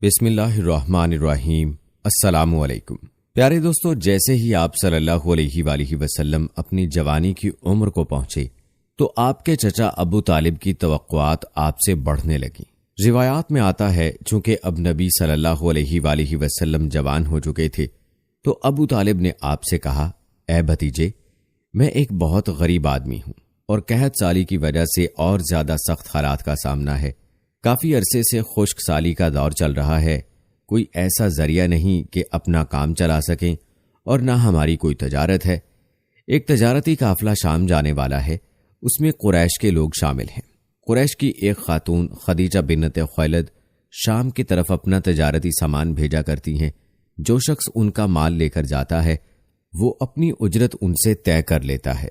بسم اللہ الرحمن الرحیم۔ السلام علیکم پیارے دوستو، جیسے ہی آپ صلی اللہ علیہ وآلہ وسلم اپنی جوانی کی عمر کو پہنچے تو آپ کے چچا ابو طالب کی توقعات آپ سے بڑھنے لگیں۔ روایات میں آتا ہے چونکہ اب نبی صلی اللہ علیہ وآلہ وسلم جوان ہو چکے تھے تو ابو طالب نے آپ سے کہا، اے بھتیجے، میں ایک بہت غریب آدمی ہوں اور قحط سالی کی وجہ سے اور زیادہ سخت حالات کا سامنا ہے۔ کافی عرصے سے خشک سالی کا دور چل رہا ہے، کوئی ایسا ذریعہ نہیں کہ اپنا کام چلا سکیں اور نہ ہماری کوئی تجارت ہے۔ ایک تجارتی قافلہ شام جانے والا ہے، اس میں قریش کے لوگ شامل ہیں۔ قریش کی ایک خاتون خدیجہ بنت خویلد شام کی طرف اپنا تجارتی سامان بھیجا کرتی ہیں۔ جو شخص ان کا مال لے کر جاتا ہے وہ اپنی اجرت ان سے طے کر لیتا ہے۔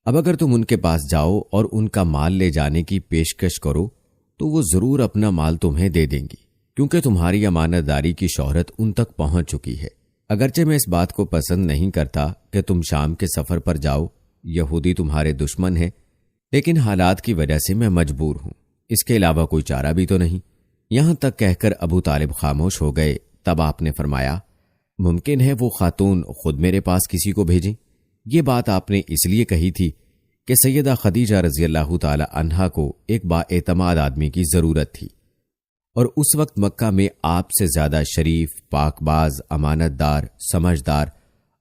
اب اگر تم ان کے پاس جاؤ اور ان کا مال لے جانے کی پیشکش کرو تو وہ ضرور اپنا مال تمہیں دے دیں گی، کیونکہ تمہاری امانت داری کی شہرت ان تک پہنچ چکی ہے۔ اگرچہ میں اس بات کو پسند نہیں کرتا کہ تم شام کے سفر پر جاؤ، یہودی تمہارے دشمن ہیں، لیکن حالات کی وجہ سے میں مجبور ہوں، اس کے علاوہ کوئی چارہ بھی تو نہیں۔ یہاں تک کہہ کر ابو طالب خاموش ہو گئے۔ تب آپ نے فرمایا، ممکن ہے وہ خاتون خود میرے پاس کسی کو بھیجیں؟ یہ بات آپ نے اس لیے کہی تھی کہ سیدہ خدیجہ رضی اللہ تعالی عنہا کو ایک با اعتماد آدمی کی ضرورت تھی، اور اس وقت مکہ میں آپ سے زیادہ شریف، پاک باز، امانت دار، سمجھدار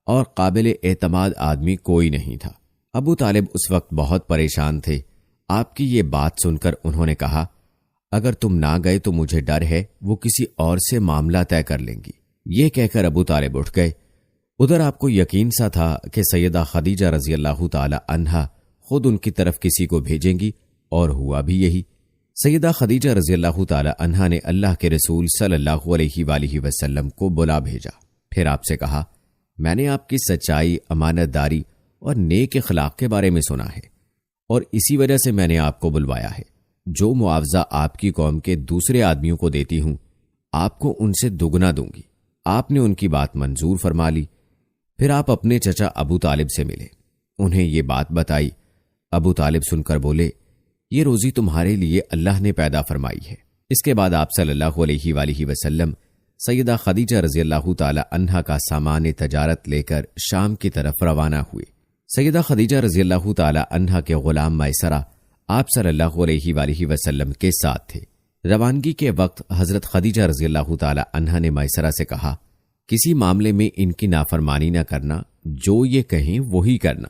اور قابل اعتماد آدمی کوئی نہیں تھا۔ ابو طالب اس وقت بہت پریشان تھے۔ آپ کی یہ بات سن کر انہوں نے کہا، اگر تم نہ گئے تو مجھے ڈر ہے وہ کسی اور سے معاملہ طے کر لیں گی۔ یہ کہہ کر ابو طالب اٹھ گئے۔ ادھر آپ کو یقین سا تھا کہ سیدہ خدیجہ رضی اللہ تعالی عنہا خود ان کی طرف کسی کو بھیجیں گی، اور ہوا بھی یہی۔ سیدہ خدیجہ رضی اللہ تعالی عنہا نے اللہ کے رسول صلی اللہ علیہ وآلہ وسلم کو بلا بھیجا، پھر آپ سے کہا، میں نے آپ کی سچائی، امانت داری اور نیک اخلاق کے بارے میں سنا ہے، اور اسی وجہ سے میں نے آپ کو بلوایا ہے۔ جو معاوضہ آپ کی قوم کے دوسرے آدمیوں کو دیتی ہوں، آپ کو ان سے دگنا دوں گی۔ آپ نے ان کی بات منظور فرما لی۔ پھر آپ اپنے چچا ابو طالب سے ملے، انہیں یہ بات بتائی۔ ابو طالب سن کر بولے، یہ روزی تمہارے لیے اللہ نے پیدا فرمائی ہے۔ اس کے بعد آپ صلی اللہ علیہ وآلہ وسلم سیدہ خدیجہ رضی اللہ تعالی عنہا کا سامان تجارت لے کر شام کی طرف روانہ ہوئے۔ سیدہ خدیجہ رضی اللہ تعالی عنہا کے غلام میسرہ آپ صلی اللہ علیہ وآلہ وسلم کے ساتھ تھے۔ روانگی کے وقت حضرت خدیجہ رضی اللہ تعالی عنہا نے میسرہ سے کہا، کسی معاملے میں ان کی نافرمانی نہ کرنا، جو یہ کہیں وہی کرنا،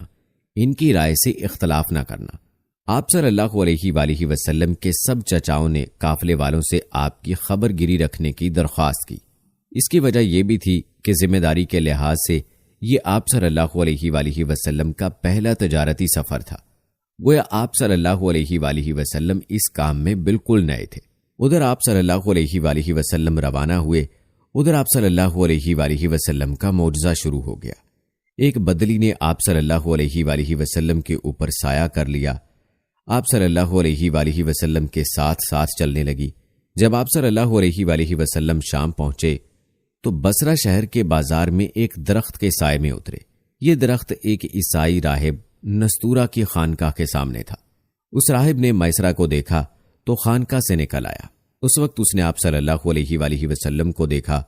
ان کی رائے سے اختلاف نہ کرنا۔ آپ صلی اللہ علیہ وآلہ وسلم کے سب چچاؤں نے قافلے والوں سے آپ کی خبر گیری رکھنے کی درخواست کی۔ اس کی وجہ یہ بھی تھی کہ ذمہ داری کے لحاظ سے یہ آپ صلی اللہ علیہ وآلہ وسلم کا پہلا تجارتی سفر تھا، گویا آپ صلی اللہ علیہ وآلہ وسلم اس کام میں بالکل نئے تھے۔ ادھر آپ صلی اللہ علیہ وآلہ وسلم روانہ ہوئے، ادھر آپ صلی اللہ علیہ وآلہ وسلم کا معجزہ شروع ہو گیا۔ ایک بدلی نے آپ صلی اللہ علیہ وآلہ وسلم کے اوپر سایہ کر لیا۔ آپ صلی اللہ علیہ وآلہ وسلم کے ساتھ ساتھ چلنے لگی۔ جب آپ صلی اللہ علیہ وآلہ وسلم شام پہنچے تو بصرہ شہر کے بازار میں ایک درخت کے سائے میں اترے۔ یہ درخت ایک عیسائی راہب نستورہ کی خانقاہ کے سامنے تھا۔ اس راہب نے میسرہ کو دیکھا تو خانقاہ سے نکل آیا۔ اس وقت اس نے آپ صلی اللہ علیہ وآلہ وسلم کو دیکھا۔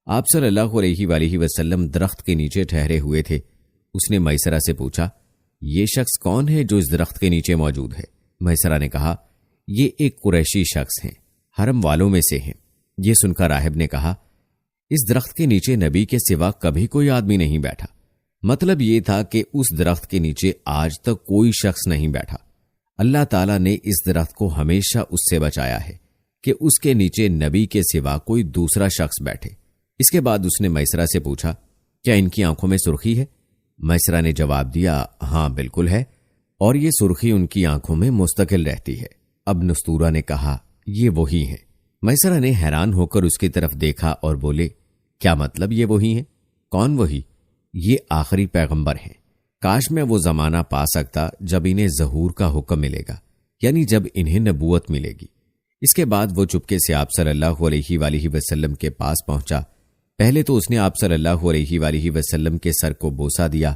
آپ صلی اللہ علیہ وآلہ وسلم درخت کے نیچے ٹھہرے ہوئے تھے۔ اس نے میسرہ سے پوچھا، یہ شخص کون ہے جو اس درخت کے نیچے موجود ہے؟ میسرہ نے کہا، یہ ایک قریشی شخص ہیں، حرم والوں میں سے ہیں۔ یہ سن کر راہب نے کہا، اس درخت کے نیچے نبی کے سوا کبھی کوئی آدمی نہیں بیٹھا۔ مطلب یہ تھا کہ اس درخت کے نیچے آج تک کوئی شخص نہیں بیٹھا۔ اللہ تعالیٰ نے اس درخت کو ہمیشہ اس سے بچایا ہے کہ اس کے نیچے نبی کے سوا کوئی دوسرا شخص بیٹھے۔ اس کے بعد اس نے میسرہ سے پوچھا، کیا ان کی آنکھوں میں سرخی ہے؟ میسرہ نے جواب دیا، ہاں بالکل ہے، اور یہ سرخی ان کی آنکھوں میں مستقل رہتی ہے۔ اب نستورہ نے کہا، یہ وہی ہیں۔ میسرہ نے حیران ہو کر اس کی طرف دیکھا اور بولے، کیا مطلب یہ وہی ہیں؟ کون وہی؟ یہ آخری پیغمبر ہیں۔ کاش میں وہ زمانہ پا سکتا جب انہیں ظہور کا حکم ملے گا، یعنی جب انہیں نبوت ملے گی۔ اس کے بعد وہ چپکے سے آپ صلی اللہ علیہ وآلہ وسلم کے پاس پہنچا۔ پہلے تو اس نے آپ صلی اللہ علیہ وآلہ وسلم کے سر کو بوسہ دیا،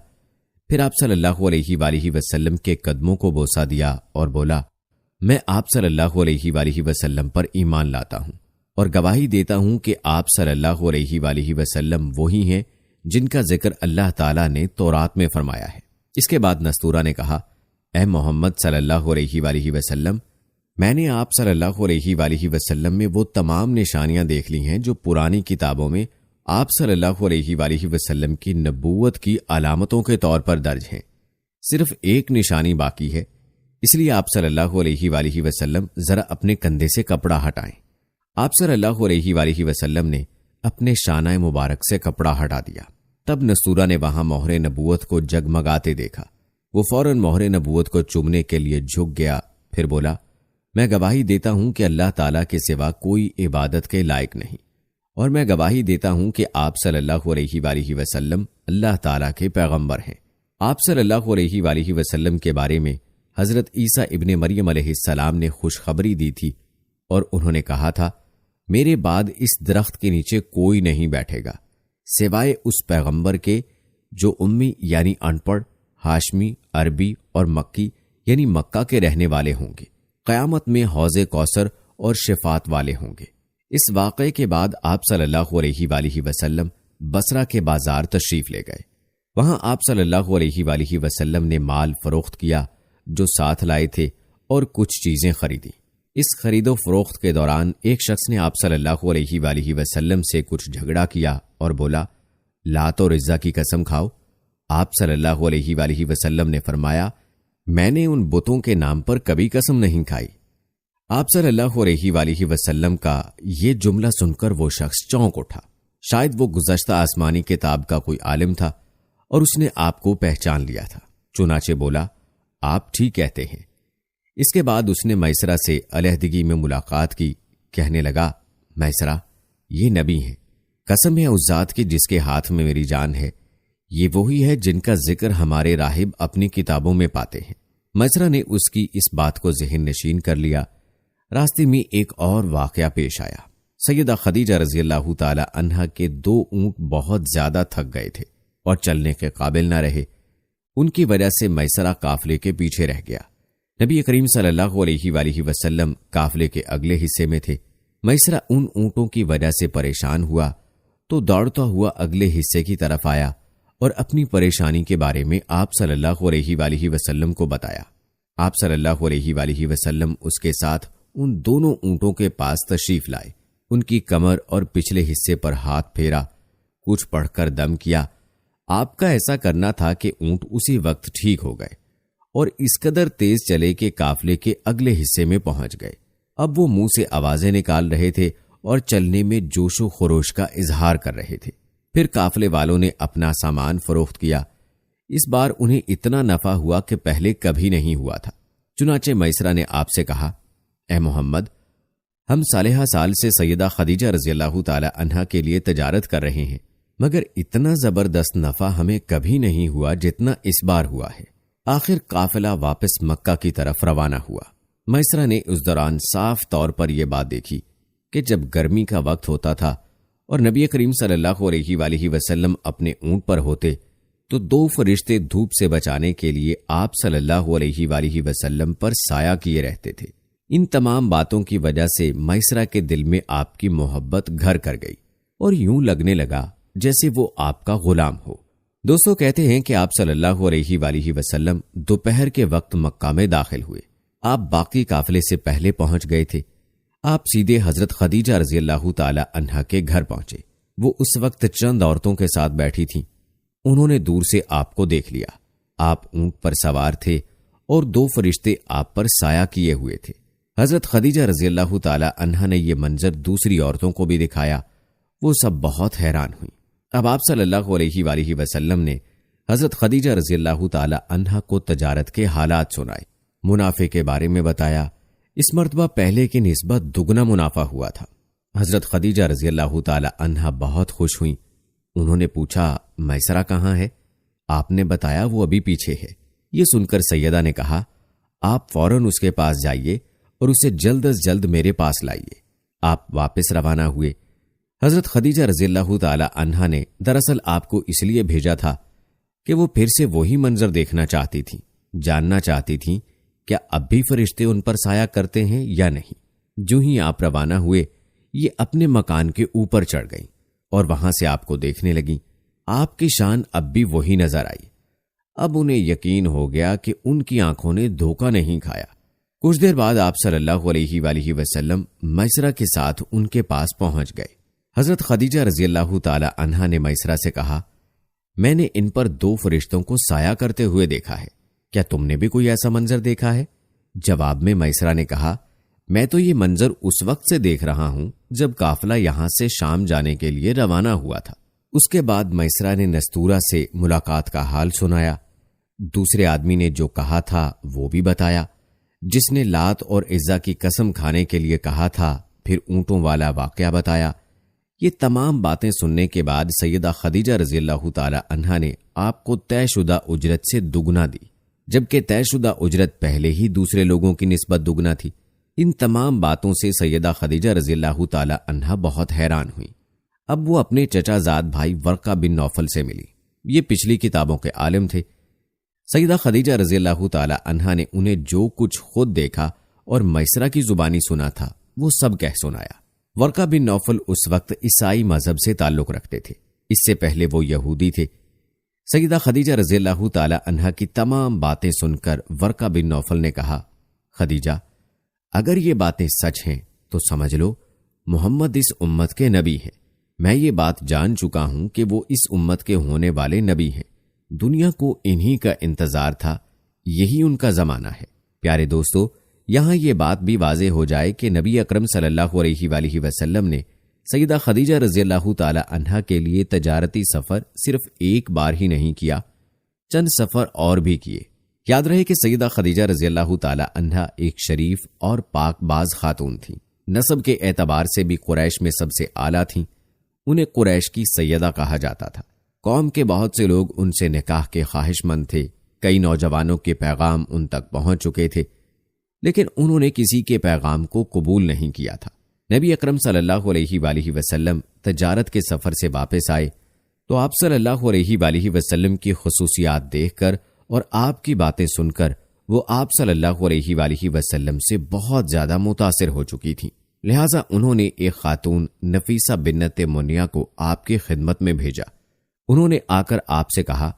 پھر آپ صلی اللہ علیہ وآلہ وسلم کے قدموں کو بوسہ دیا اور بولا، میں آپ صلی اللہ علیہ وآلہ وسلم پر ایمان لاتا ہوں۔ اور گواہی دیتا ہوں کہ آپ صلی اللہ علیہ وآلہ وسلم وہی ہیں جن کا ذکر اللہ تعالیٰ نے تورات میں فرمایا ہے۔ اس کے بعد نستورہ نے کہا، اے محمد صلی اللہ علیہ وآلہ وسلم، میں نے آپ صلی اللہ علیہ وآلہ وسلم میں وہ تمام نشانیاں دیکھ لی ہیں جو پرانی کتابوں میں آپ صلی اللہ علیہ وآلہ وسلم کی نبوت کی علامتوں کے طور پر درج ہیں۔ صرف ایک نشانی باقی ہے، اس لیے آپ صلی اللہ علیہ وآلہ وسلم ذرا اپنے کندھے سے کپڑا ہٹائیں۔ آپ صلی اللہ علیہ وآلہ وسلم نے اپنے شانہ مبارک سے کپڑا ہٹا دیا۔ تب نستورہ نے وہاں مہر نبوت کو جگمگاتے دیکھا۔ وہ فوراً مہر نبوت کو چومنے کے لیے جھک گیا، پھر بولا، میں گواہی دیتا ہوں کہ اللہ تعالیٰ کے سوا کوئی عبادت کے لائق نہیں، اور میں گواہی دیتا ہوں کہ آپ صلی اللہ علیہ وآلہ وسلم اللہ تعالیٰ کے پیغمبر ہیں۔ آپ صلی اللہ علیہ وآلہ وسلم کے بارے میں حضرت عیسیٰ ابن مریم علیہ السلام نے خوشخبری دی تھی، اور انہوں نے کہا تھا، میرے بعد اس درخت کے نیچے کوئی نہیں بیٹھے گا سوائے اس پیغمبر کے جو امی یعنی ان پڑھ، ہاشمی، عربی اور مکی یعنی مکہ کے رہنے والے ہوں گے۔ قیامت میں حوض کوثر اور شفاعت والے ہوں گے۔ اس واقعے کے بعد آپ صلی اللہ علیہ وآلہ وسلم بصرہ کے بازار تشریف لے گئے۔ وہاں آپ صلی اللہ علیہ وآلہ وسلم نے مال فروخت کیا جو ساتھ لائے تھے اور کچھ چیزیں خریدی۔ اس خرید و فروخت کے دوران ایک شخص نے آپ صلی اللہ علیہ وآلہ وسلم سے کچھ جھگڑا کیا اور بولا، لات اور عزا کی قسم کھاؤ۔ آپ صلی اللہ علیہ وآلہ وسلم نے فرمایا، میں نے ان بتوں کے نام پر کبھی قسم نہیں کھائی۔ آپ صلی اللہ علیہ وآلہ وسلم کا یہ جملہ سن کر وہ شخص چونک اٹھا۔ شاید وہ گزشتہ آسمانی کتاب کا کوئی عالم تھا اور اس نے آپ کو پہچان لیا تھا، چنانچہ بولا، آپ ٹھیک کہتے ہیں۔ اس کے بعد اس نے میسرہ سے علیحدگی میں ملاقات کی، کہنے لگا، میسرہ، یہ نبی ہیں، قسم ہے اس ذات کی جس کے ہاتھ میں میری جان ہے، یہ وہی ہے جن کا ذکر ہمارے راہب اپنی کتابوں میں پاتے ہیں۔ میسرہ نے اس کی اس بات کو ذہن نشین کر لیا۔ راستے میں ایک اور واقعہ پیش آیا۔ سیدہ خدیجہ رضی اللہ تعالی عنہا کے 2 اونٹ بہت زیادہ تھک گئے تھے اور چلنے کے قابل نہ رہے۔ ان کی وجہ سے میسرہ قافلے کے پیچھے رہ گیا۔ نبی کریم صلی اللہ علیہ وآلہ وسلم قافلے کے اگلے حصے میں تھے۔ میسرہ ان اونٹوں کی وجہ سے پریشان ہوا تو دوڑتا ہوا اگلے حصے کی طرف آیا اور اپنی پریشانی کے بارے میں آپ صلی اللہ علیہ وآلہ وسلم کو بتایا۔ آپ صلی اللہ علیہ وآلہ وسلم اس کے ساتھ ان دونوں اونٹوں کے پاس تشریف لائے، ان کی کمر اور پچھلے حصے پر ہاتھ پھیرا، کچھ پڑھ کر دم کیا۔ آپ کا ایسا کرنا تھا کہ اونٹ اسی وقت ٹھیک ہو گئے اور اس قدر تیز چلے کہ قافلے کے اگلے حصے میں پہنچ گئے۔ اب وہ منہ سے آوازیں نکال رہے تھے اور چلنے میں جوش و خروش کا اظہار کر رہے تھے۔ پھر قافلے والوں نے اپنا سامان فروخت کیا۔ اس بار انہیں اتنا نفع ہوا کہ پہلے کبھی نہیں ہوا تھا۔ چنانچہ میسرہ نے آپ سے کہا، اے محمد، ہم صالحہ سال سے سیدہ خدیجہ رضی اللہ تعالی عنہا کے لیے تجارت کر رہے ہیں، مگر اتنا زبردست نفع ہمیں کبھی نہیں ہوا جتنا اس بار ہوا ہے۔ آخر قافلہ واپس مکہ کی طرف روانہ ہوا۔ میسرہ نے اس دوران صاف طور پر یہ بات دیکھی کہ جب گرمی کا وقت ہوتا تھا اور نبی کریم صلی اللہ علیہ وآلہ وسلم اپنے اونٹ پر ہوتے تو 2 فرشتے دھوپ سے بچانے کے لیے آپ صلی اللہ علیہ وآلہ وسلم پر سایہ کیے رہتے تھے۔ ان تمام باتوں کی وجہ سے میسرہ کے دل میں آپ کی محبت گھر کر گئی اور یوں لگنے لگا جیسے وہ آپ کا غلام ہو۔ دوستو، کہتے ہیں کہ آپ صلی اللہ علیہ وآلہ وسلم دوپہر کے وقت مکہ میں داخل ہوئے۔ آپ باقی قافلے سے پہلے پہنچ گئے تھے۔ آپ سیدھے حضرت خدیجہ رضی اللہ تعالی عنہا کے گھر پہنچے۔ وہ اس وقت چند عورتوں کے ساتھ بیٹھی تھیں۔ انہوں نے دور سے آپ کو دیکھ لیا۔ آپ اونٹ پر سوار تھے اور 2 فرشتے آپ پر سایہ کیے ہوئے تھے۔ حضرت خدیجہ رضی اللہ تعالی عنہا نے یہ منظر دوسری عورتوں کو بھی دکھایا۔ وہ سب بہت حیران ہوئیں۔ اب آپ صلی اللہ علیہ وآلہ وسلم نے حضرت خدیجہ رضی اللہ تعالی عنہا کو تجارت کے حالات سنائے، منافع کے بارے میں بتایا۔ اس مرتبہ پہلے کی نسبت دگنا منافع ہوا تھا۔ حضرت خدیجہ رضی اللہ تعالی عنہا بہت خوش ہوئیں۔ انہوں نے پوچھا، میسرہ کہاں ہے؟ آپ نے بتایا وہ ابھی پیچھے ہے۔ یہ سن کر سیدہ نے کہا، آپ فوراً اس کے پاس جائیے اور اسے جلد از جلد میرے پاس لائیے۔ آپ واپس روانہ ہوئے۔ حضرت خدیجہ رضی اللہ تعالی عنہا نے دراصل آپ کو اس لیے بھیجا تھا کہ وہ پھر سے وہی منظر دیکھنا چاہتی تھیں، جاننا چاہتی تھیں کیا اب بھی فرشتے ان پر سایہ کرتے ہیں یا نہیں۔ جو ہی آپ روانہ ہوئے یہ اپنے مکان کے اوپر چڑھ گئیں اور وہاں سے آپ کو دیکھنے لگیں۔ آپ کی شان اب بھی وہی نظر آئی۔ اب انہیں یقین ہو گیا کہ ان کی آنکھوں نے دھوکہ نہیں کھایا۔ کچھ دیر بعد آپ صلی اللہ علیہ وآلہ وسلم میسرہ کے ساتھ ان کے پاس پہنچ گئے۔ حضرت خدیجہ رضی اللہ تعالی عنہا نے میسرہ سے کہا، میں نے ان پر 2 فرشتوں کو سایہ کرتے ہوئے دیکھا ہے، کیا تم نے بھی کوئی ایسا منظر دیکھا ہے؟ جواب میں میسرہ نے کہا، میں تو یہ منظر اس وقت سے دیکھ رہا ہوں جب قافلہ یہاں سے شام جانے کے لیے روانہ ہوا تھا۔ اس کے بعد میسرہ نے نستورہ سے ملاقات کا حال سنایا۔ دوسرے آدمی نے جو کہا تھا وہ بھی بتایا، جس نے لات اور عزا کی قسم کھانے کے لیے کہا تھا، پھر اونٹوں والا واقعہ بتایا۔ یہ تمام باتیں سننے کے بعد سیدہ خدیجہ رضی اللہ تعالی عنہا نے آپ کو طے شدہ اجرت سے دگنا دی، جبکہ طے شدہ اجرت پہلے ہی دوسرے لوگوں کی نسبت دگنا تھی۔ ان تمام باتوں سے سیدہ خدیجہ رضی اللہ تعالی عنہا بہت حیران ہوئی۔ اب وہ اپنے چچا زاد بھائی ورقہ بن نوفل سے ملی۔ یہ پچھلی کتابوں کے عالم تھے۔ سیدہ خدیجہ رضی اللہ تعالی عنہا نے انہیں جو کچھ خود دیکھا اور میسرہ کی زبانی سنا تھا وہ سب کہہ سنایا۔ ورقہ بن نوفل اس وقت عیسائی مذہب سے تعلق رکھتے تھے، اس سے پہلے وہ یہودی تھے۔ سیدہ خدیجہ رضی اللہ تعالی عنہا کی تمام باتیں سن کر ورقہ بن نوفل نے کہا، خدیجہ، اگر یہ باتیں سچ ہیں تو سمجھ لو محمد اس امت کے نبی ہیں۔ میں یہ بات جان چکا ہوں کہ وہ اس امت کے ہونے والے نبی ہیں۔ دنیا کو انہی کا انتظار تھا، یہی ان کا زمانہ ہے۔ پیارے دوستو، یہاں یہ بات بھی واضح ہو جائے کہ نبی اکرم صلی اللہ علیہ وآلہ وسلم نے سیدہ خدیجہ رضی اللہ تعالی عنہا کے لیے تجارتی سفر صرف ایک بار ہی نہیں کیا، چند سفر اور بھی کیے۔ یاد رہے کہ سیدہ خدیجہ رضی اللہ تعالی عنہا ایک شریف اور پاک باز خاتون تھیں۔ نسب کے اعتبار سے بھی قریش میں سب سے اعلیٰ تھیں۔ انہیں قریش کی سیدہ کہا جاتا تھا۔ قوم کے بہت سے لوگ ان سے نکاح کے خواہش مند تھے۔ کئی نوجوانوں کے پیغام ان تک پہنچ چکے تھے، لیکن انہوں نے کسی کے پیغام کو قبول نہیں کیا تھا۔ نبی اکرم صلی اللہ علیہ وآلہ وسلم تجارت کے سفر سے واپس آئے تو آپ صلی اللہ علیہ وآلہ وسلم کی خصوصیات دیکھ کر اور آپ کی باتیں سن کر وہ آپ صلی اللہ علیہ وآلہ وسلم سے بہت زیادہ متاثر ہو چکی تھیں۔ لہٰذا انہوں نے ایک خاتون نفیسہ بنت منیہ کو آپ کی خدمت میں بھیجا۔ انہوں نے آ کر آپ سے کہا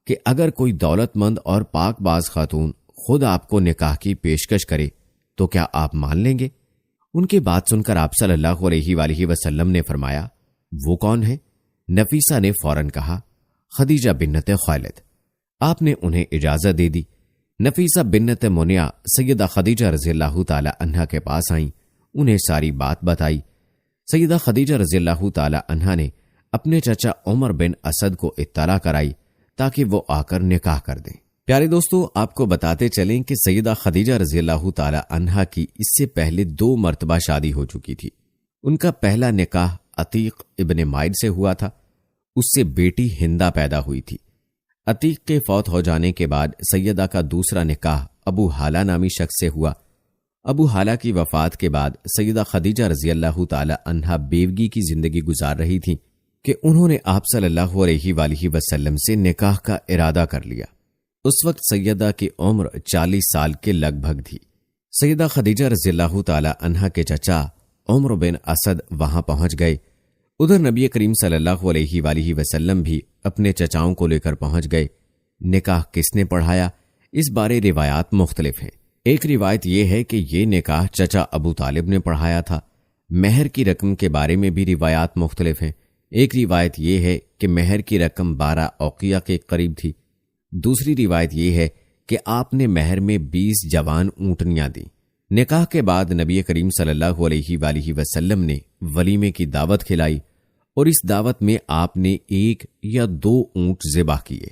کہ اگر کوئی دولت مند اور پاک باز خاتون خود آپ کو نکاح کی پیشکش کرے تو کیا آپ مان لیں گے؟ ان کی بات سن کر آپ صلی اللہ علیہ وآلہ وسلم نے فرمایا، وہ کون ہے؟ نفیسہ نے فوراً کہا، خدیجہ بنت خویلد۔ آپ نے انہیں اجازت دے دی۔ نفیسہ بنت منیہ سیدہ خدیجہ رضی اللہ تعالی عنہا کے پاس آئیں، انہیں ساری بات بتائی۔ سیدہ خدیجہ رضی اللہ تعالی عنہا نے اپنے چچا عمر بن اسد کو اطلاع کرائی تاکہ وہ آ کر نکاح کر دیں۔ پیارے دوستو، آپ کو بتاتے چلیں کہ سیدہ خدیجہ رضی اللہ تعالی عنہا کی اس سے پہلے 2 مرتبہ شادی ہو چکی تھی۔ ان کا پہلا نکاح عتیق ابن مائد سے ہوا تھا، اس سے بیٹی ہندہ پیدا ہوئی تھی۔ عتیق کے فوت ہو جانے کے بعد سیدہ کا دوسرا نکاح ابو حالہ نامی شخص سے ہوا۔ ابو حالہ کی وفات کے بعد سیدہ خدیجہ رضی اللہ تعالی عنہا بیوگی کی زندگی گزار رہی تھی کہ انہوں نے آپ صلی اللہ علیہ وآلہ وسلم سے نکاح کا ارادہ کر لیا۔ اس وقت سیدہ کی عمر 40 سال کے لگ بھگ تھی۔ سیدہ خدیجہ رضی اللہ تعالی عنہا کے چچا عمر بن اسد وہاں پہنچ گئے۔ ادھر نبی کریم صلی اللہ علیہ وآلہ وسلم بھی اپنے چچاؤں کو لے کر پہنچ گئے۔ نکاح کس نے پڑھایا، اس بارے روایات مختلف ہیں۔ ایک روایت یہ ہے کہ یہ نکاح چچا ابو طالب نے پڑھایا تھا۔ مہر کی رقم کے بارے میں بھی روایات مختلف ہیں۔ ایک روایت یہ ہے کہ مہر کی رقم 12 اوقیہ کے قریب تھی۔ دوسری روایت یہ ہے کہ آپ نے مہر میں 20 جوان اونٹنیاں دیں۔ نکاح کے بعد نبی کریم صلی اللہ علیہ وآلہ وسلم نے ولیمے کی دعوت کھلائی اور اس دعوت میں آپ نے 1 یا 2 اونٹ ذبح کیے۔